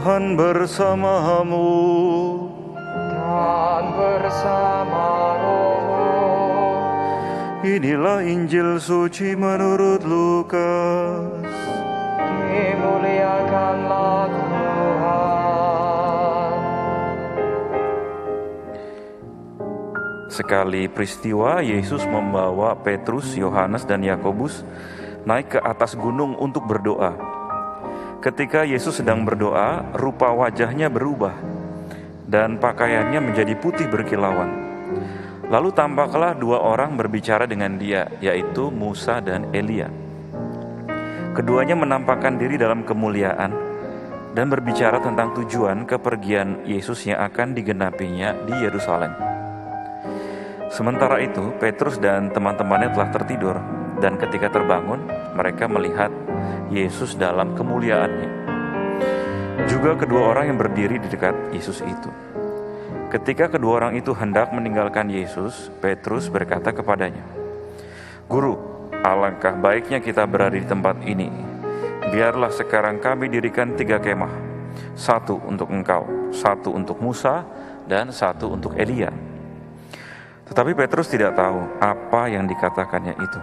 Tuhan bersamamu dan bersama rohmu. Inilah Injil suci menurut Lukas. Dimuliakanlah Tuhan. Sekali peristiwa, Yesus membawa Petrus, Yohanes, dan Yakobus naik ke atas gunung untuk berdoa. Ketika Yesus sedang berdoa, rupa wajahnya berubah dan pakaiannya menjadi putih berkilauan. Lalu tampaklah dua orang berbicara dengan dia, yaitu Musa dan Elia. Keduanya menampakkan diri dalam kemuliaan dan berbicara tentang tujuan kepergian Yesus yang akan digenapinya di Yerusalem. Sementara itu, Petrus dan teman-temannya telah tertidur, dan ketika terbangun, mereka melihat Yesus dalam kemuliaannya. Juga kedua orang yang berdiri di dekat Yesus itu. Ketika kedua orang itu hendak meninggalkan Yesus, Petrus berkata kepadanya, "Guru, alangkah baiknya kita berada di tempat ini. Biarlah sekarang kami dirikan 3 kemah, 1 untuk engkau, 1 untuk Musa, dan 1 untuk Elia." Tetapi Petrus tidak tahu apa yang dikatakannya itu.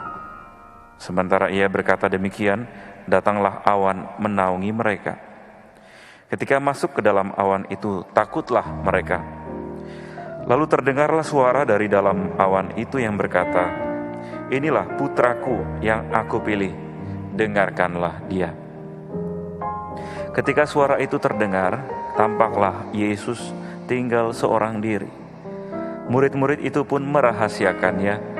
Sementara ia berkata demikian, datanglah awan menaungi mereka. Ketika masuk ke dalam awan itu, takutlah mereka. Lalu terdengarlah suara dari dalam awan itu yang berkata, "Inilah putraku yang aku pilih, dengarkanlah dia." Ketika suara itu terdengar, tampaklah Yesus tinggal seorang diri. Murid-murid itu pun merahasiakannya,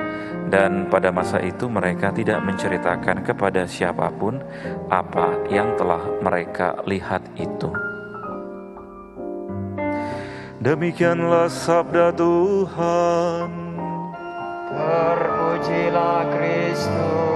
dan pada masa itu mereka tidak menceritakan kepada siapapun apa yang telah mereka lihat itu. Demikianlah sabda Tuhan. Terpujilah Kristus.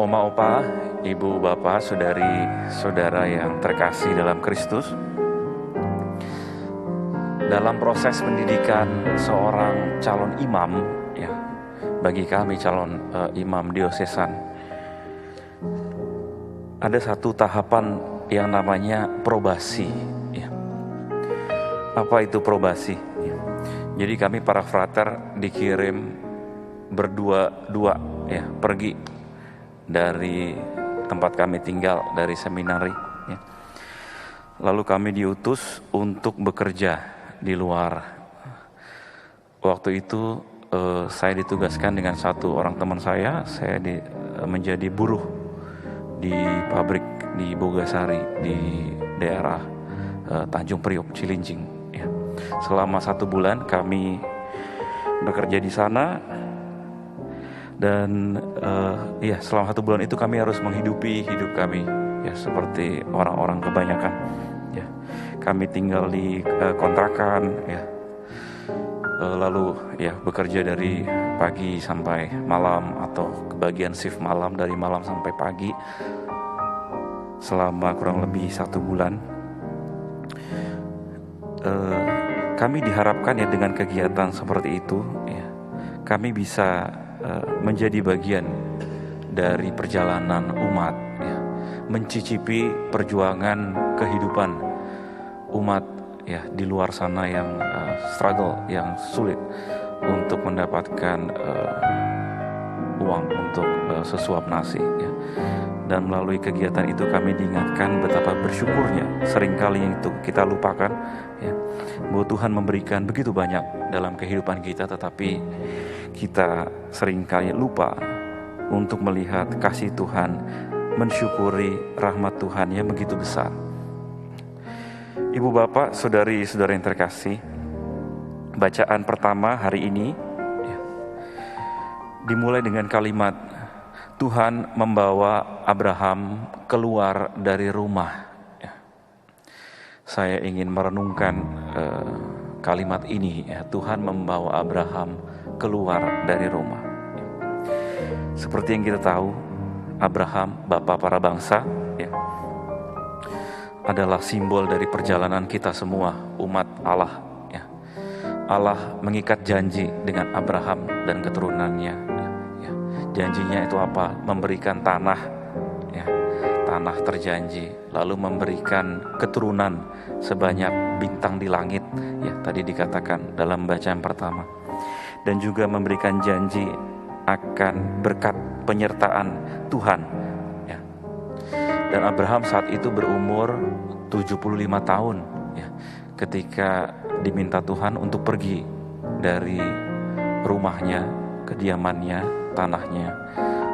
Oma, opa, ibu, bapak, saudari, saudara yang terkasih dalam Kristus. Dalam proses pendidikan seorang calon imam, ya, bagi kami calon imam diosesan, ada satu tahapan yang namanya probasi. Ya. Apa itu probasi? Ya. Jadi kami para frater dikirim berdua-dua, ya, pergi dari tempat kami tinggal, dari seminari, ya. Lalu kami diutus untuk bekerja di luar. Waktu itu saya ditugaskan dengan satu orang teman saya menjadi buruh di pabrik di Bogasari, di daerah Tanjung Priok, Cilincing, ya. Selama 1 bulan kami bekerja di sana. Dan selama 1 bulan itu kami harus menghidupi hidup kami, ya, seperti orang-orang kebanyakan, ya. Kami tinggal di kontrakan, ya. Lalu ya bekerja dari pagi sampai malam, atau kebagian shift malam, dari malam sampai pagi, selama kurang lebih 1 bulan. Kami diharapkan, ya, dengan kegiatan seperti itu, ya, kami bisa menjadi bagian dari perjalanan umat, ya, mencicipi perjuangan kehidupan umat, ya, di luar sana yang struggle, yang sulit untuk mendapatkan uang untuk sesuap nasi, ya. Dan melalui kegiatan itu kami diingatkan betapa bersyukurnya, seringkali yang itu kita lupakan, ya, bahwa Tuhan memberikan begitu banyak dalam kehidupan kita, tetapi kita seringkali lupa untuk melihat kasih Tuhan, mensyukuri rahmat Tuhan yang begitu besar. Ibu, bapak, saudari-saudara yang terkasih, bacaan pertama hari ini, ya, dimulai dengan kalimat, Tuhan membawa Abraham keluar dari rumah. Ya. Saya ingin merenungkan kalimat ini, ya, Tuhan membawa Abraham keluar dari rumah. Seperti yang kita tahu, Abraham, bapa para bangsa, ya, adalah simbol dari perjalanan kita semua, umat Allah. Ya. Allah mengikat janji dengan Abraham dan keturunannya. Ya. Janjinya itu apa? Memberikan tanah, ya, tanah terjanji, lalu memberikan keturunan sebanyak bintang di langit. Ya, tadi dikatakan dalam bacaan pertama, dan juga memberikan janji akan berkat penyertaan Tuhan. Ya. Dan Abraham saat itu berumur 75 tahun, ya, ketika diminta Tuhan untuk pergi dari rumahnya, kediamannya, tanahnya,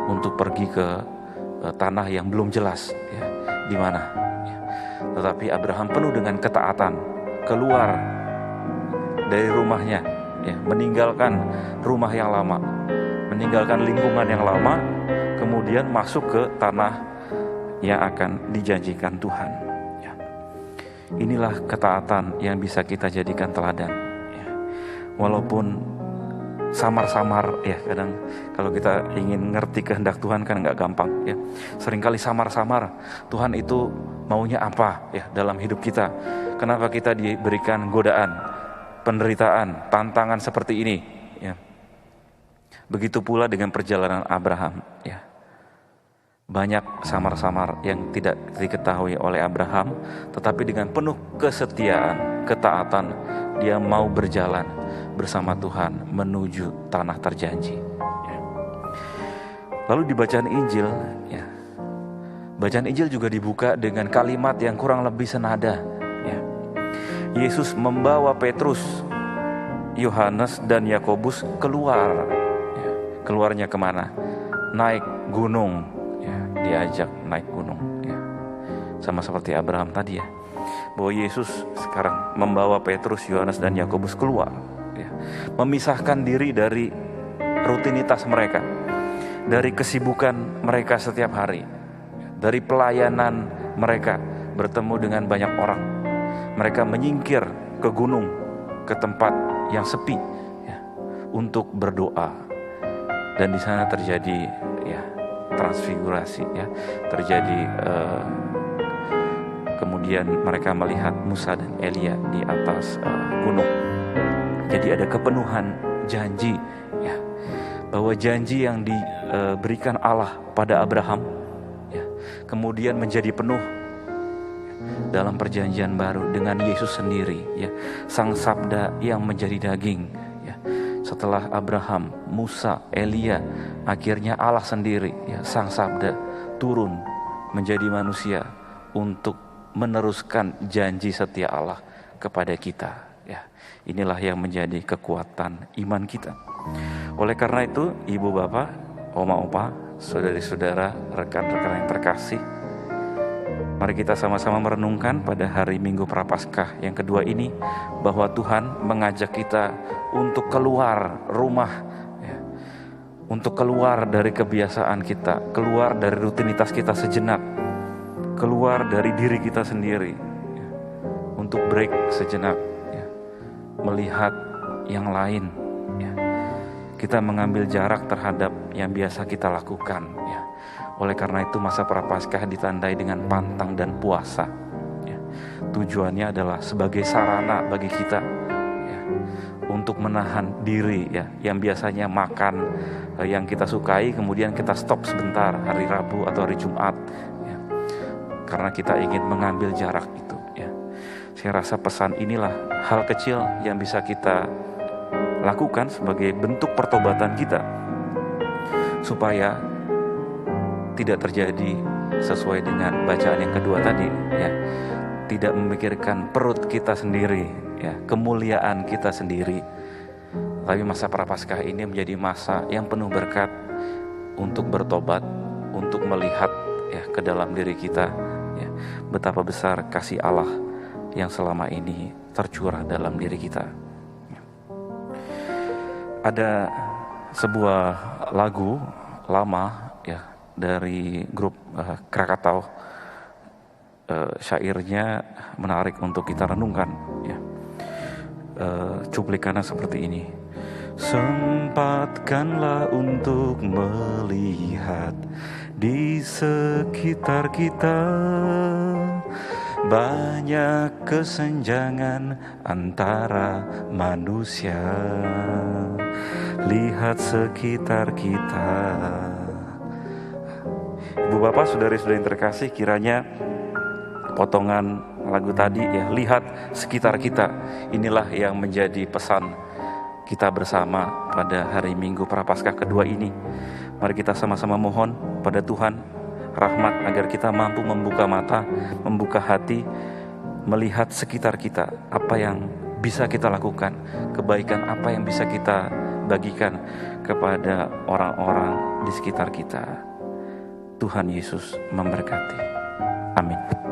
untuk pergi ke tanah yang belum jelas, ya, di mana. Ya. Tetapi Abraham penuh dengan ketaatan, keluar dari rumahnya, ya, meninggalkan rumah yang lama, meninggalkan lingkungan yang lama, kemudian masuk ke tanah yang akan dijanjikan Tuhan. Ya. Inilah ketaatan yang bisa kita jadikan teladan. Ya. Walaupun samar-samar, ya, kadang kalau kita ingin ngerti kehendak Tuhan kan nggak gampang. Ya. Seringkali samar-samar Tuhan itu maunya apa, ya, dalam hidup kita. Kenapa kita diberikan godaan, penderitaan, tantangan seperti ini? Ya. Begitu pula dengan perjalanan Abraham. Ya. Banyak samar-samar yang tidak diketahui oleh Abraham, tetapi dengan penuh kesetiaan, ketaatan, dia mau berjalan bersama Tuhan menuju tanah terjanji. Ya. Lalu di bacaan Injil, ya, bacaan Injil juga dibuka dengan kalimat yang kurang lebih senada. Ya. Yesus membawa Petrus, Yohanes, dan Yakobus keluar. Ya. Keluarnya kemana? Naik gunung. Diajak naik gunung, ya. Sama seperti Abraham tadi, ya, bahwa Yesus sekarang membawa Petrus, Yohanes, dan Yakobus keluar, ya. Memisahkan diri dari rutinitas mereka, dari kesibukan mereka setiap hari, dari pelayanan mereka bertemu dengan banyak orang. Mereka menyingkir ke gunung, ke tempat yang sepi, ya, untuk berdoa. Dan di sana terjadi, ya, transfigurasi, ya, terjadi kemudian mereka melihat Musa dan Elia di atas gunung. Jadi ada kepenuhan janji, ya, bahwa janji yang diberikan Allah pada Abraham, ya, kemudian menjadi penuh dalam perjanjian baru dengan Yesus sendiri, ya, Sang Sabda yang menjadi daging. Setelah Abraham, Musa, Elia, akhirnya Allah sendiri, ya, Sang Sabda, turun menjadi manusia untuk meneruskan janji setia Allah kepada kita. Ya, inilah yang menjadi kekuatan iman kita. Oleh karena itu, ibu bapak, oma opa, saudari-saudara, rekan-rekan yang terkasih, mari kita sama-sama merenungkan pada hari Minggu Prapaskah yang kedua ini, bahwa Tuhan mengajak kita untuk keluar rumah, ya, untuk keluar dari kebiasaan kita, keluar dari rutinitas kita sejenak, keluar dari diri kita sendiri, ya, untuk break sejenak, ya, melihat yang lain, ya. Kita mengambil jarak terhadap yang biasa kita lakukan, ya. Oleh karena itu masa Prapaskah ditandai dengan pantang dan puasa, ya. Tujuannya adalah sebagai sarana bagi kita, ya, untuk menahan diri, ya, yang biasanya makan yang kita sukai, kemudian kita stop sebentar hari Rabu atau hari Jumat, ya, karena kita ingin mengambil jarak itu, ya. Saya rasa pesan inilah hal kecil yang bisa kita lakukan sebagai bentuk pertobatan kita, supaya tidak terjadi sesuai dengan bacaan yang kedua tadi, ya, tidak memikirkan perut kita sendiri, ya, kemuliaan kita sendiri. Tapi masa Prapaskah ini menjadi masa yang penuh berkat untuk bertobat, untuk melihat, ya, ke dalam diri kita, ya, betapa besar kasih Allah yang selama ini tercurah dalam diri kita. Ada sebuah lagu lama, ya, dari grup Krakatau. Syairnya menarik untuk kita renungkan, ya. Cuplikannya seperti ini. Sempatkanlah untuk melihat di sekitar kita. Banyak kesenjangan antara manusia. Lihat sekitar kita. Ibu bapak, saudari-saudari yang terkasih, kiranya potongan lagu tadi ya, lihat sekitar kita, inilah yang menjadi pesan kita bersama pada hari Minggu Prapaskah kedua ini. Mari kita sama-sama mohon pada Tuhan rahmat agar kita mampu membuka mata, membuka hati, melihat sekitar kita, apa yang bisa kita lakukan, kebaikan apa yang bisa kita bagikan kepada orang-orang di sekitar kita. Tuhan Yesus memberkati. Amin.